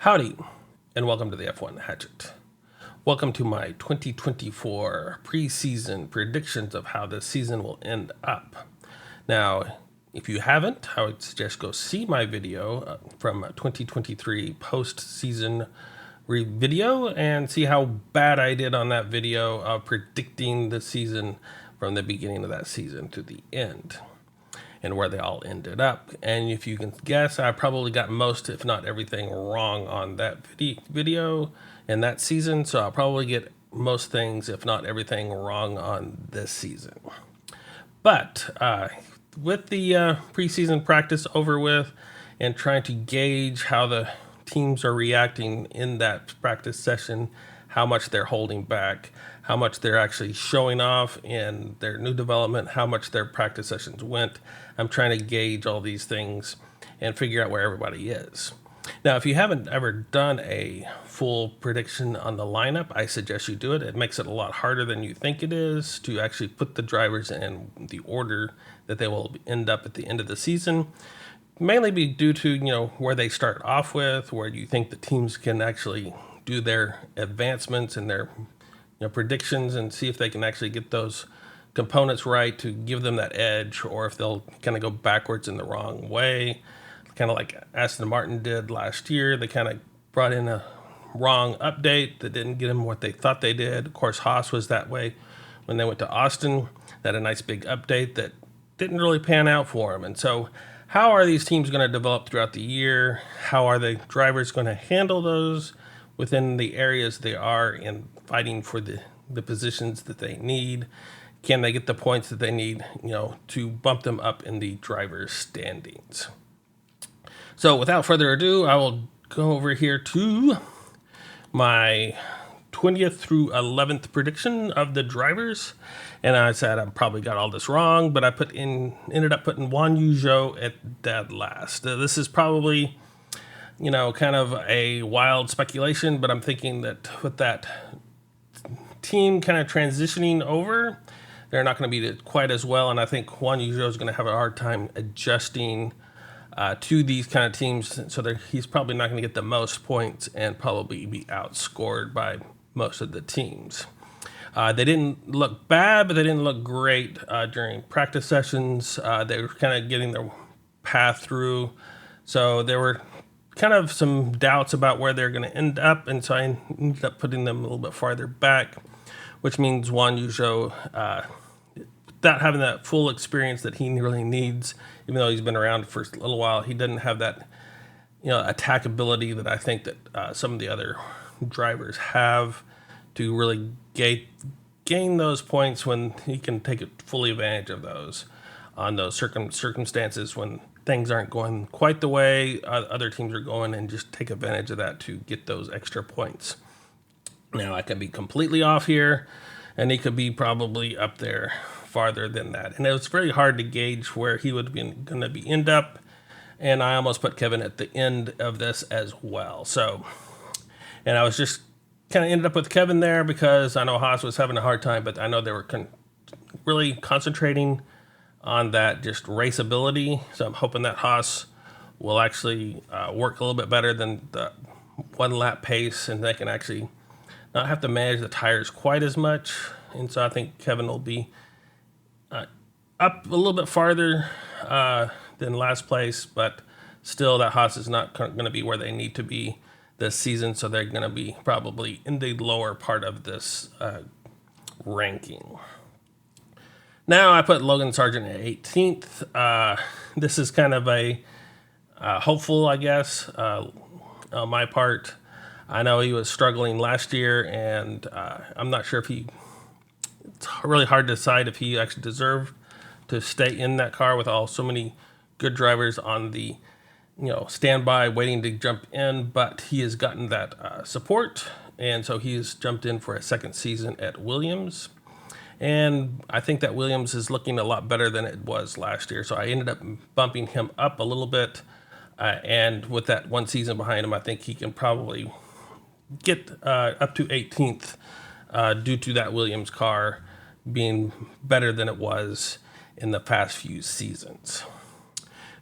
Howdy, and welcome to the F1 Hatchet. Welcome to my 2024 preseason predictions of how this season will end up. Now, if you haven't, I would suggest go see my video from 2023 post-season video and see how bad I did on that video of predicting the season from the beginning of that season to the end, and where they all ended up. And if you can guess, I probably got most, if not everything, wrong on that video in that season. So I'll probably get most things, if not everything, wrong on this season. But with the preseason practice over with and trying to gauge how the teams are reacting in that practice session, how much they're holding back, how much they're actually showing off in their new development, how much their practice sessions went. I'm trying to gauge all these things and figure out where everybody is. Now, if you haven't ever done a full prediction on the lineup, I suggest you do it. It makes it a lot harder than you think it is to actually put the drivers in the order that they will end up at the end of the season. Mainly be due to, where they start off with, where you think the teams can actually do their advancements and their predictions and see if they can actually get those components right to give them that edge, or if they'll kind of go backwards in the wrong way, kind of like Aston Martin did last year. They kind of brought in a wrong update that didn't get them what they thought they did. Of course, Haas was that way when they went to Austin. They had a nice big update that didn't really pan out for them. And so how are these teams going to develop throughout the year? How are the drivers going to handle those within the areas they are in fighting for the positions that they need? Can they get the points that they need, to bump them up in the driver's standings? So without further ado, I will go over here to my 20th through 11th prediction of the drivers. And I said I probably got all this wrong, but I ended up putting Guan Yu Zhou at dead last. This is probably, kind of a wild speculation, but I'm thinking that with that team kind of transitioning over, they're not going to be quite as well. And I think Guan Yu Zhou is going to have a hard time adjusting to these kind of teams. So he's probably not going to get the most points and probably be outscored by most of the teams. They didn't look bad, but they didn't look great during practice sessions. They were kind of getting their path through. So there were kind of some doubts about where they're going to end up. And so I ended up putting them a little bit farther back, which means Guan Yu Zhou, without having that full experience that he really needs, even though he's been around for a little while, he doesn't have that, attackability that I think that some of the other drivers have to really gain those points when he can take fully advantage of those on those circumstances when things aren't going quite the way other teams are going, and just take advantage of that to get those extra points. Now, I could be completely off here, and he could be probably up there farther than that. And it was very hard to gauge where he would be going to end up. And I almost put Kevin at the end of this as well. So, and I was just kind of ended up with Kevin there because I know Haas was having a hard time, but I know they were really concentrating on that just raceability. So I'm hoping that Haas will actually work a little bit better than the one lap pace, and they can actually not have to manage the tires quite as much. And so I think Kevin will be up a little bit farther than last place, but still that Haas is not going to be where they need to be this season. So they're going to be probably in the lower part of this ranking. Now I put Logan Sargent at 18th. This is kind of a hopeful, I guess, on my part. I know he was struggling last year, and I'm not sure if it's really hard to decide if he actually deserved to stay in that car with so many good drivers on the, standby waiting to jump in, but he has gotten that support. And so he has jumped in for a second season at Williams. And I think that Williams is looking a lot better than it was last year. So I ended up bumping him up a little bit. And with that one season behind him, I think he can probably get up to 18th due to that Williams car being better than it was in the past few seasons.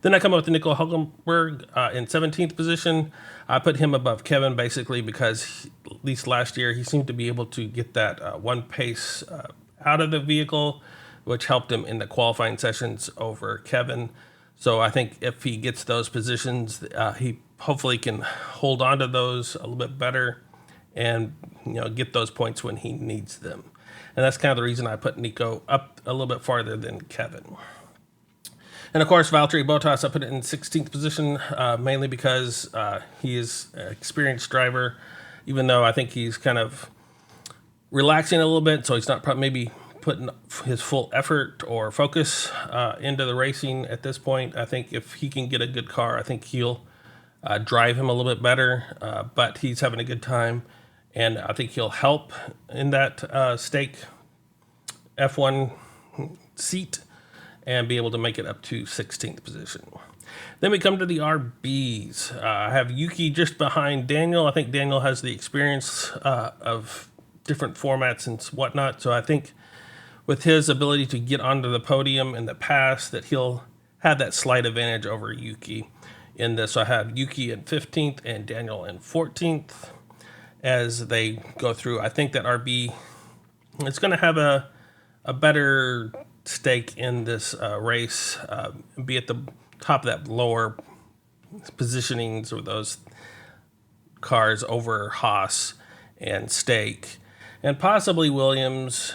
Then I come up with Nico Hulkenberg in 17th position. I put him above Kevin basically because at least last year he seemed to be able to get that one pace out of the vehicle, which helped him in the qualifying sessions over Kevin. So I think if he gets those positions, he hopefully can hold on to those a little bit better and get those points when he needs them. And that's kind of the reason I put Nico up a little bit farther than Kevin. And of course, Valtteri Bottas, I put it in 16th position, mainly because he is an experienced driver, even though I think he's kind of relaxing a little bit, so he's not maybe putting his full effort or focus into the racing at this point. I think if he can get a good car, I think he'll drive him a little bit better, but he's having a good time, and I think he'll help in that stake F1 seat and be able to make it up to 16th position. Then we come to the RBs. I have Yuki just behind Daniel. I think Daniel has the experience of different formats and whatnot, so I think with his ability to get onto the podium in the past, that he'll have that slight advantage over Yuki in this. So I have Yuki in 15th and Daniel in 14th as they go through. I think that RB is going to have a better stake in this race, be at the top of that lower positionings or those cars over Haas and Stake, and possibly Williams.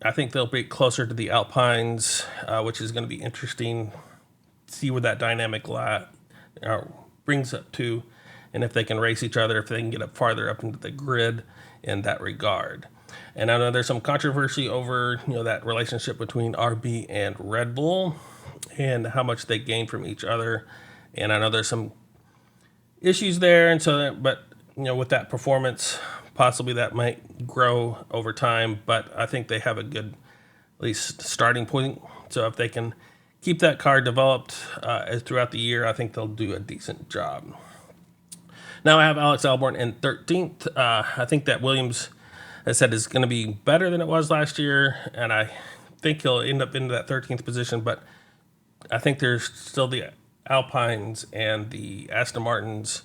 I think they'll be closer to the Alpines, which is going to be interesting. See where that dynamic brings up to, and if they can race each other, if they can get up farther up into the grid in that regard. And I know there's some controversy over that relationship between RB and Red Bull and how much they gain from each other. And I know there's some issues there, and so but with that performance, possibly that might grow over time. But I think they have a good, at least, starting point. So if they can keep that car developed throughout the year, I think they'll do a decent job. Now I have Alex Albon in 13th. I think that Williams, as I said, is going to be better than it was last year, and I think he'll end up into that 13th position. But I think there's still the Alpines and the Aston Martins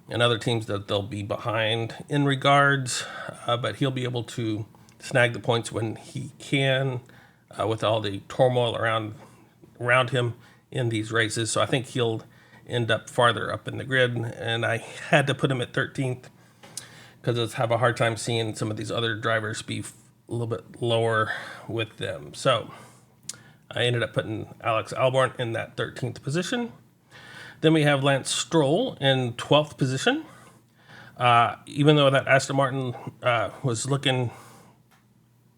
and other teams that they'll be behind in regards, but he'll be able to snag the points when he can with all the turmoil around him in these races. So I think he'll end up farther up in the grid, and I had to put him at 13th because I have a hard time seeing some of these other drivers be a little bit lower with them. So I ended up putting Alex Albon in that 13th position. Then we have Lance Stroll in 12th position. Even though that Aston Martin was looking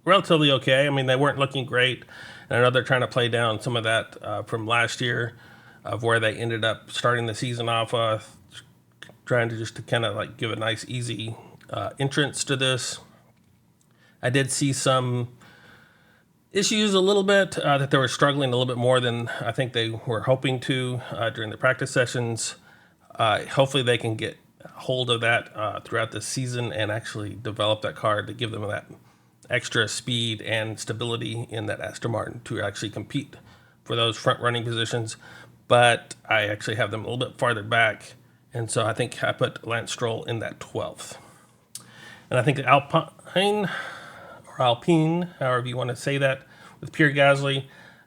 relatively okay, I mean, they weren't looking great. And I know they're trying to play down some of that from last year of where they ended up starting the season off trying to kind of like give a nice, easy entrance to this. I did see some issues a little bit, that they were struggling a little bit more than I think they were hoping to during the practice sessions. Hopefully they can get hold of that throughout the season and actually develop that car to give them that extra speed and stability in that Aston Martin to actually compete for those front running positions. But I actually have them a little bit farther back, and so I think I put Lance Stroll in that 12th. And I think Alpine, however you want to say that, with Pierre Gasly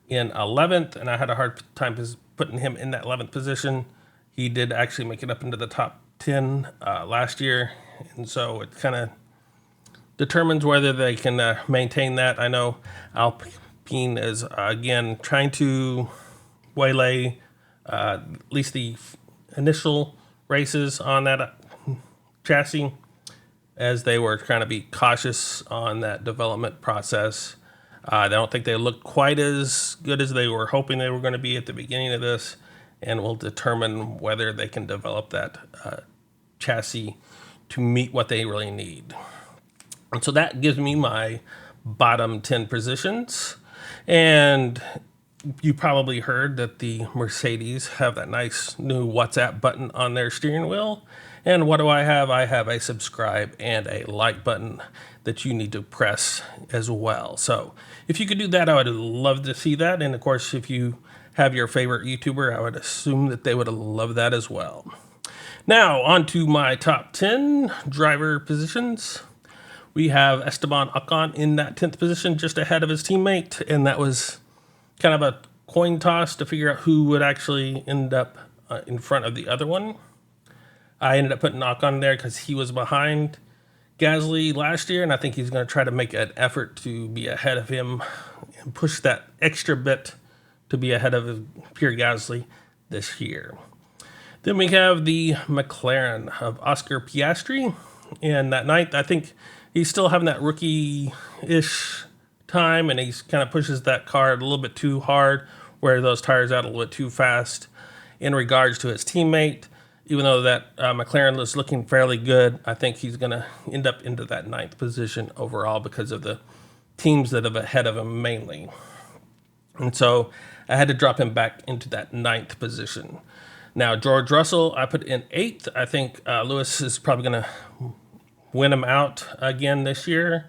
in 11th, and I had a hard time putting him in that 11th position. He did actually make it up into the top 10 last year, and so it kind of determines whether they can maintain that. I know Alpine is, again, trying to waylay at least the initial races on that chassis, as they were trying to be cautious on that development process. I don't think they looked quite as good as they were hoping they were going to be at the beginning of this, and will determine whether they can develop that chassis to meet what they really need. And so that gives me my bottom 10 positions. And you probably heard that the Mercedes have that nice new WhatsApp button on their steering wheel. And what do I have? I have a subscribe and a like button that you need to press as well. So if you could do that, I would love to see that. And of course, if you have your favorite YouTuber, I would assume that they would love that as well. Now, on to my top 10 driver positions. We have Esteban Ocon in that 10th position, just ahead of his teammate, and that was kind of a coin toss to figure out who would actually end up in front of the other one. I ended up putting Ocon there because he was behind Gasly last year, and I think he's going to try to make an effort to be ahead of him and push that extra bit to be ahead of Pierre Gasly this year. Then we have the McLaren of Oscar Piastri in that 9th. I think he's still having that rookie-ish time, and he kind of pushes that car a little bit too hard, wear those tires out a little bit too fast in regards to his teammate. Even though that McLaren is looking fairly good, I think he's going to end up into that 9th position overall because of the teams that are ahead of him mainly. And so I had to drop him back into that 9th position. Now, George Russell, I put in 8th. I think Lewis is probably going to win him out again this year.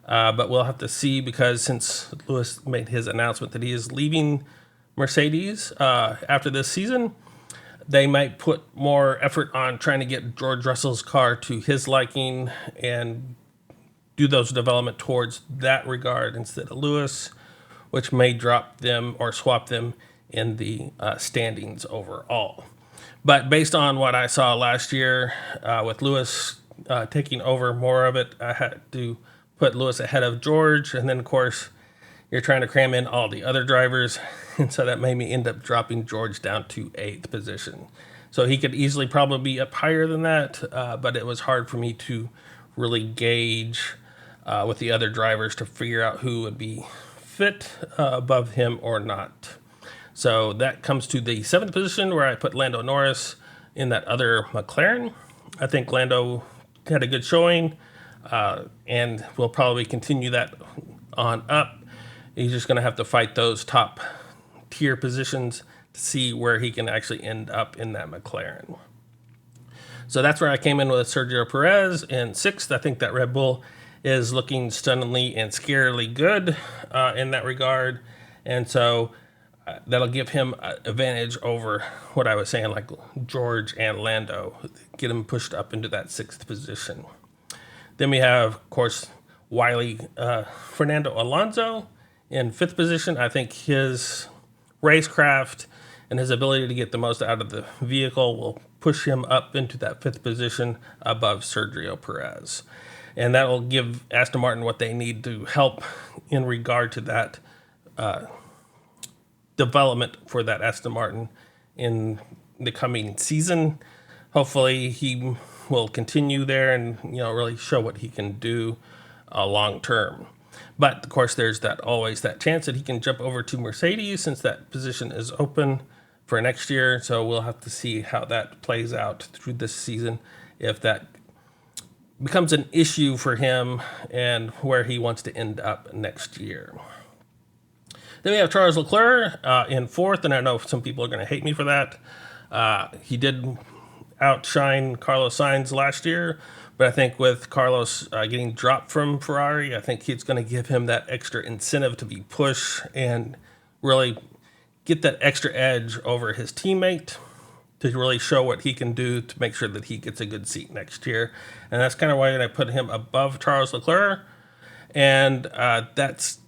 But we'll have to see, because since Lewis made his announcement that he is leaving Mercedes after this season, they might put more effort on trying to get George Russell's car to his liking and do those development towards that regard instead of Lewis, which may drop them or swap them in the standings overall. But based on what I saw last year with Lewis taking over more of it, I had to put Lewis ahead of George. And then, of course, you're trying to cram in all the other drivers. And so that made me end up dropping George down to 8th position. So he could easily probably be up higher than that, but it was hard for me to really gauge with the other drivers to figure out who would be fit above him or not. So that comes to the 7th position, where I put Lando Norris in that other McLaren. I think Lando had a good showing and will probably continue that on up. He's just going to have to fight those top tier positions to see where he can actually end up in that McLaren. So that's where I came in with Sergio Perez in 6th. I think that Red Bull is looking stunningly and scarily good in that regard. And so that'll give him an advantage over what I was saying, like George and Lando, get him pushed up into that 6th position. Then we have, of course, Fernando Alonso in 5th position. I think his racecraft and his ability to get the most out of the vehicle will push him up into that 5th position above Sergio Perez. And that will give Aston Martin what they need to help in regard to that development for that Aston Martin in the coming season. Hopefully he will continue there and really show what he can do long term. But of course, there's always that chance that he can jump over to Mercedes, since that position is open for next year. So we'll have to see how that plays out through this season, if that becomes an issue for him and where he wants to end up next year. Then we have Charles Leclerc in 4th, and I know some people are going to hate me for that. He did outshine Carlos Sainz last year, but I think with Carlos getting dropped from Ferrari, I think it's going to give him that extra incentive to be pushed and really get that extra edge over his teammate to really show what he can do to make sure that he gets a good seat next year. And that's kind of why I put him above Charles Leclerc. And that's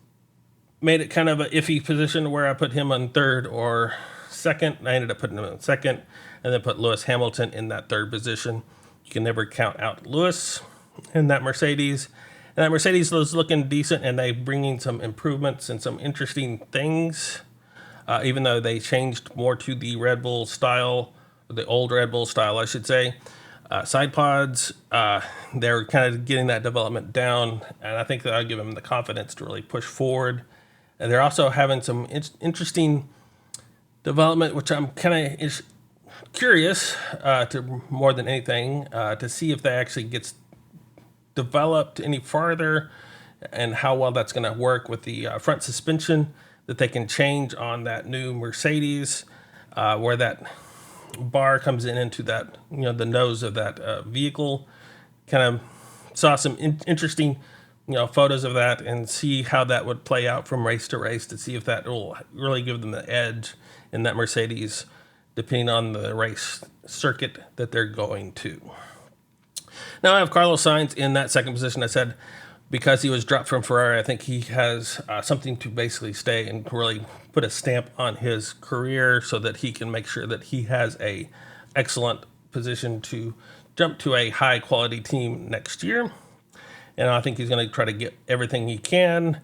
made it kind of an iffy position where I put him on 3rd or 2nd. I ended up putting him in 2nd, and then put Lewis Hamilton in that 3rd position. You can never count out Lewis in that Mercedes. And that Mercedes was looking decent, and they bringing some improvements and some interesting things, even though they changed more to the Red Bull style, the old Red Bull style, I should say. Side pods, they're kind of getting that development down, and I think that'll give them the confidence to really push forward. And they're also having some interesting development, which I'm kind of curious to more than anything to see if that actually gets developed any farther, and how well that's going to work with the front suspension that they can change on that new Mercedes, where that bar comes into that, the nose of that vehicle. Kind of saw some interesting photos of that and see how that would play out from race to race to see if that will really give them the edge in that Mercedes, depending on the race circuit that they're going to. Now I have Carlos Sainz in that second position. I said because he was dropped from Ferrari, I think he has something to basically stay and really put a stamp on his career so that he can make sure that he has a excellent position to jump to a high quality team next year. And I think he's going to try to get everything he can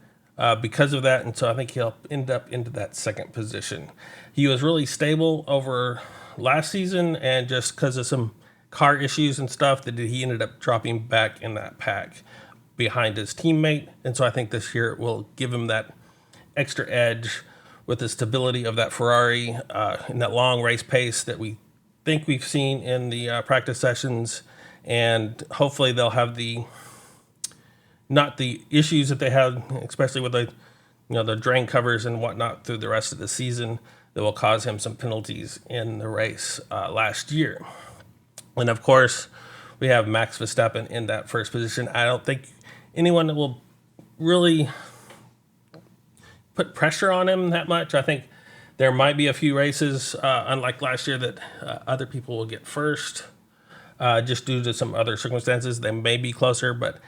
because of that. And so I think he'll end up into that second position. He was really stable over last season, and just because of some car issues and stuff, that he ended up dropping back in that pack behind his teammate. And so I think this year will give him that extra edge with the stability of that Ferrari and that long race pace that we think we've seen in the practice sessions. And hopefully they'll have not the issues that they had, especially with the drain covers and whatnot through the rest of the season, that will cause him some penalties in the race last year. And of course, we have Max Verstappen in that first position. I don't think anyone will really put pressure on him that much. I think there might be a few races, unlike last year, that other people will get first, just due to some other circumstances. They may be closer, but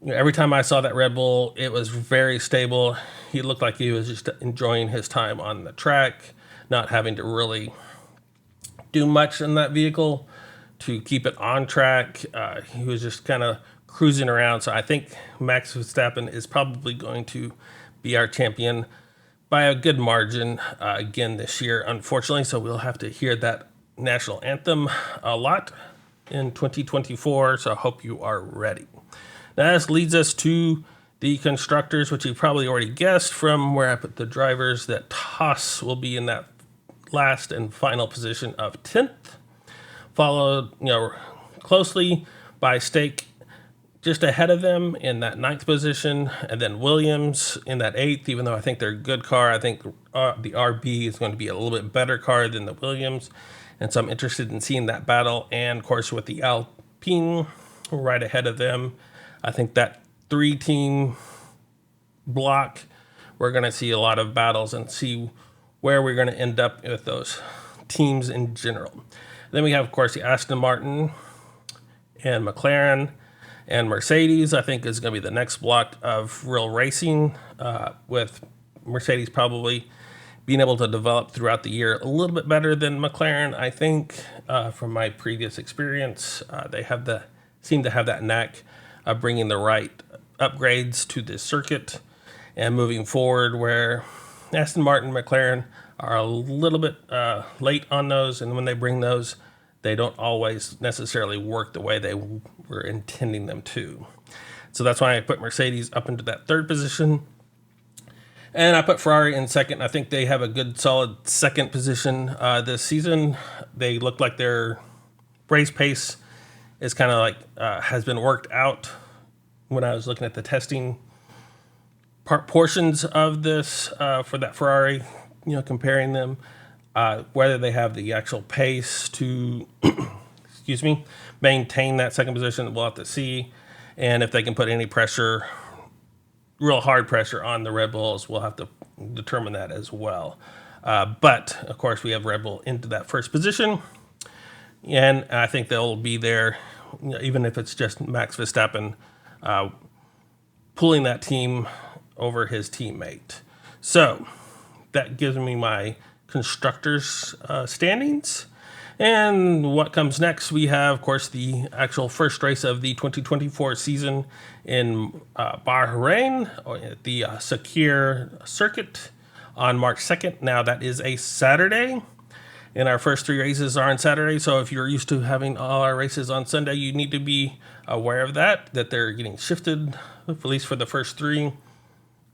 every time I saw that Red Bull, it was very stable. He looked like he was just enjoying his time on the track, not having to really do much in that vehicle to keep it on track. He was just kind of cruising around. So I think Max Verstappen is probably going to be our champion by a good margin again this year, unfortunately. So we'll have to hear that national anthem a lot in 2024. So I hope you are ready. Now, this leads us to the constructors, which you probably already guessed from where I put the drivers, that Haas will be in that last and final position of 10th, followed closely by Stake just ahead of them in that 9th position, and then Williams in that 8th. Even though I think they're a good car, I think the RB is going to be a little bit better car than the Williams, and so I'm interested in seeing that battle. And of course with the Alpine right ahead of them, I think that 3-team block, we're going to see a lot of battles and see where we're going to end up with those teams in general. Then we have, of course, the Aston Martin and McLaren and Mercedes. I think is going to be the next block of real racing, with Mercedes probably being able to develop throughout the year a little bit better than McLaren. I think from my previous experience, they seem to have that knack of bringing the right upgrades to this circuit and moving forward, where Aston Martin and McLaren are a little bit late on those, and when they bring those, they don't always necessarily work the way they were intending them to. So that's why I put Mercedes up into that 3rd position. And I put Ferrari in 2nd. I think they have a good, solid 2nd position this season. They look like their race pace is kind of like has been worked out. When I was looking at the testing portions of this for that Ferrari, comparing them, whether they have the actual pace to, maintain that 2nd position, we'll have to see. And if they can put any pressure, real hard pressure on the Red Bulls, we'll have to determine that as well. But of course, we have Red Bull into that 1st position, and I think they'll be there, even if it's just Max Verstappen pulling that team over his teammate. So that gives me my constructors standings. And what comes next, we have, of course, the actual first race of the 2024 season in Bahrain, at the Sakir circuit on March 2nd. Now, that is a Saturday, and our first 3 races are on Saturday. So if you're used to having all our races on Sunday, you need to be aware of that they're getting shifted, at least for the first 3,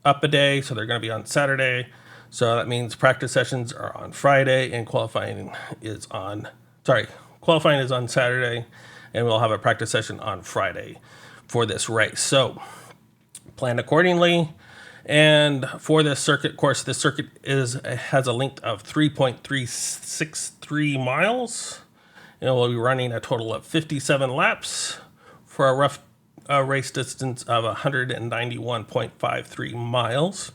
up a day. So they're going to be on Saturday. So that means practice sessions are on Friday, and qualifying is on Saturday, and we'll have a practice session on Friday for this race. So plan accordingly. And for this circuit, of course, this circuit has a length of 3.363 miles, and we'll be running a total of 57 laps for a rough a race distance of 191.53 miles.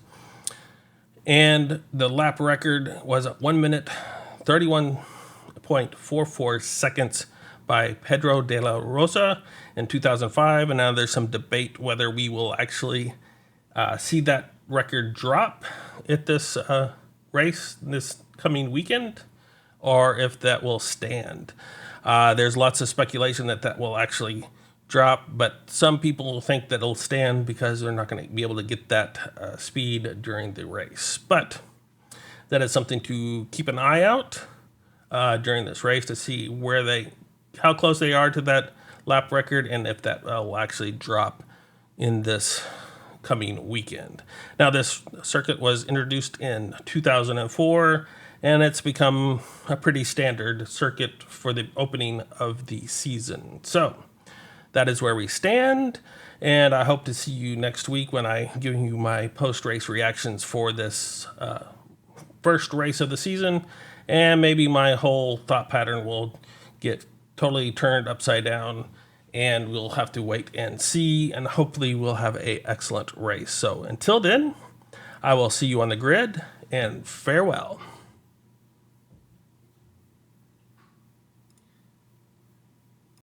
And the lap record was 1 minute, 31.44 seconds by Pedro de la Rosa in 2005. And now there's some debate whether we will actually see that record drop at this race this coming weekend, or if that will stand. There's lots of speculation that that will actually drop, but some people think that it'll stand because they're not going to be able to get that speed during the race. But that is something to keep an eye out during this race to see how close they are to that lap record, and if that will actually drop in this coming weekend. Now, this circuit was introduced in 2004, and it's become a pretty standard circuit for the opening of the season. So that is where we stand, and I hope to see you next week when I give you my post-race reactions for this first race of the season, and maybe my whole thought pattern will get totally turned upside down, and we'll have to wait and see, and hopefully we'll have an excellent race. So until then, I will see you on the grid, and farewell.